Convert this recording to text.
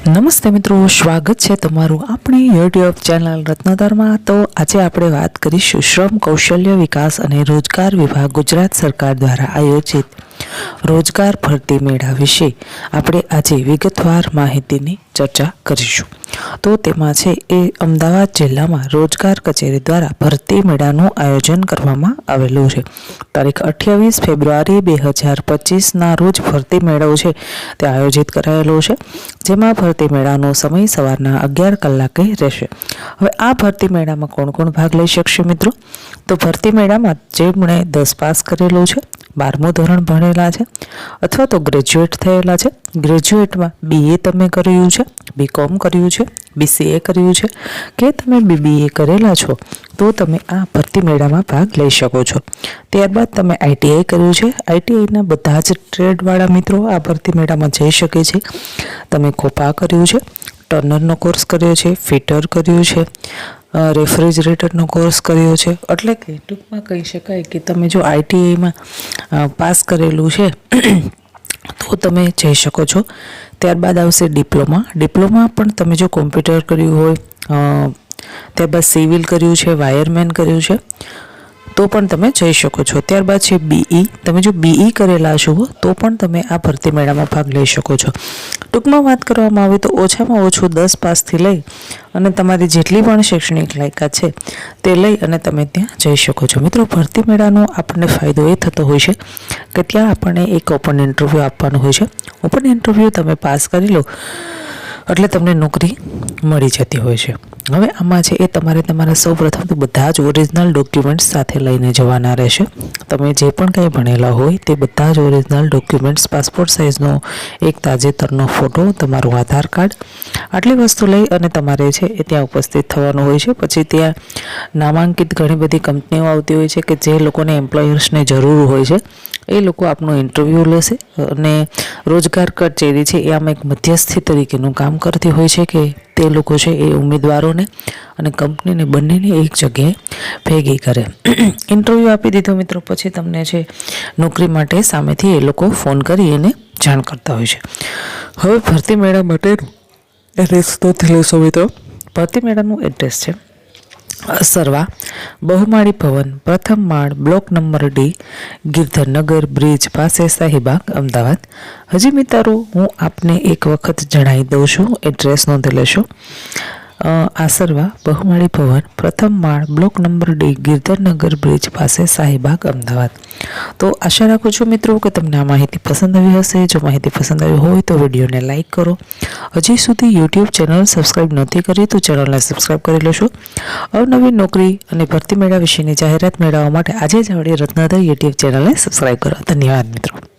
નમસ્તે મિત્રો, સ્વાગત છે તમારું આપણી યુટ્યુબ ચેનલ રત્નધરમાં। તો આજે આપણે વાત કરીશું શ્રમ કૌશલ્ય વિકાસ અને રોજગાર વિભાગ ગુજરાત સરકાર દ્વારા આયોજિત રોજગાર ભરતી મેળા વિશે આપણે આજે વિગતવાર માહિતીની ચર્ચા કરીશું। તો તેમાં છે એ અમદાવાદ જિલ્લામાં રોજગાર કચેરી દ્વારા ભરતી મેળાનું આયોજન કરવામાં આવેલું છે। તારીખ 28 ફેબ્રુઆરી 2025ના રોજ ભરતી મેળો છે તે આયોજિત કરાયેલો છે, જેમાં ભરતી મેળાનો સમય સવારના 11 કલાકે રહેશે। હવે આ ભરતી મેળામાં કોણ કોણ ભાગ લઈ શકશે મિત્રો? તો ભરતી મેળામાં જેમણે 10 પાસ કરેલું છે, 12મું ધોરણ ભણેલા છે અથવા તો ગ્રેજ્યુએટ થયેલા છે, ગ્રેજ્યુએટમાં BA તમે કર્યું છે, BCom કર્યું છે, BCA કર્યું છે કે તમે BBA કરેલા છો તો તમે આ ભરતી મેળામાં ભાગ લઈ શકો છો। ત્યારબાદ તમે ITI કર્યું છે, ITIના બધા જ ટ્રેડવાળા મિત્રો આ ભરતી મેળામાં જઈ શકે છે। તમે કોપા કર્યું છે, ટર્નરનો કોર્સ કર્યો છે, ફિટર કર્યું છે, રેફ્રિજરેટરનો કોર્સ કર્યો છે, એટલે કે ટૂંકમાં કહી શકાય કે તમે જો ITIમાં પાસ કરેલું છે તો તમે જઈ શકો છો। ત્યારબાદ આવશે ડિપ્લોમા પણ તમે જો કોમ્પ્યુટર કર્યું હોય, ત્યારબાદ સિવિલ કર્યું છે, વાયરમેન કર્યું છે તો પણ તમે જઈ શકો છો। ત્યારબાદ છે BE, તમે જો BE કરેલા છો તો પણ તમે આ ભરતી મેળામાં ભાગ લઈ શકો છો। ટૂંકમાં વાત કરવામાં આવે તો ઓછામાં ઓછું 10 પાસથી લઈ અને તમારી જેટલી પણ શૈક્ષણિક લાયકાત છે તે લઈ અને તમે ત્યાં જઈ શકો છો। મિત્રો, ભરતી મેળાનો આપણને ફાયદો એ થતો હોય છે કે ત્યાં આપણને એક ઓપન ઇન્ટરવ્યૂ આપવાનું હોય છે। ઓપન ઇન્ટરવ્યૂ તમે પાસ કરી લો એટલે તમને નોકરી મળી જતી હોય છે। હવે આમાં છે એ તમારે તમારા સૌપ્રથમ તો બધા જ ઓરિજિનલ ડોક્યુમેન્ટ્સ સાથે લઈને જવાના રહેશે। તમે જે પણ કંઈ ભણેલા હોય તે બધા જ ઓરિજિનલ ડોક્યુમેન્ટ્સ, પાસપોર્ટ સાઇઝનો એક તાજેતરનો ફોટો, તમારું આધાર કાર્ડ, આટલી વસ્તુ લઈ અને તમારે છે એ ત્યાં ઉપસ્થિત થવાનું હોય છે। પછી ત્યાં નામાંકિત ઘણી બધી કંપનીઓ આવતી હોય છે કે જે લોકોને એમ્પ્લોયર્સને જરૂર હોય છે એ લોકો આપનું ઇન્ટરવ્યૂ લેશે અને રોજગાર કચેરી છે એ આમાં એક મધ્યસ્થી તરીકેનું કામ કરતી હોય છે કે તે લોકો છે એ ઉમેદવારોને અને કંપનીને બંનેને એક જગ્યાએ ભેગી કરે। ઇન્ટરવ્યૂ આપી દીધો મિત્રો, પછી તમને છે નોકરી માટે સામેથી એ લોકો ફોન કરી એને જાણ કરતા હોય છે। હવે ભરતી મેળા માટેનું એડ્રેસ તો લેશો મિત્રો। ભરતી મેળાનું એડ્રેસ છે સરવા બહુમાળી ભવન, પ્રથમ માળ, બ્લોક નંબર D, ગિરધરનગર બ્રિજ પાસે, શાહીબાગ, અમદાવાદ। હજી મિત્રો હું આપને એક વખત જણાવી દઉં છું, એડ્રેસ નોંધી લેશો। આસરવા બહુમાળી ભવન, પ્રથમ માળ, બ્લોક નંબર D, ગિરધરનગર બ્રિજ પાસે, શાહીબાગ, અમદાવાદ। તો આશા રાખું છું મિત્રો કે તમને આ માહિતી પસંદ આવી હશે। જો માહિતી પસંદ આવી હોય તો વિડીયોને લાઇક કરો। હજી સુધી યુટ્યુબ ચેનલ સબસ્ક્રાઈબ નથી કરી તો ચેનલને સબસ્ક્રાઈબ કરી લેશો। અવનવી નોકરી અને ભરતી મેળા વિશેની જાહેરાત મેળવવા માટે આજે જ આપણી રત્નધર યુટ્યુબ ચેનલને સબસ્ક્રાઈબ કરો। ધન્યવાદ મિત્રો।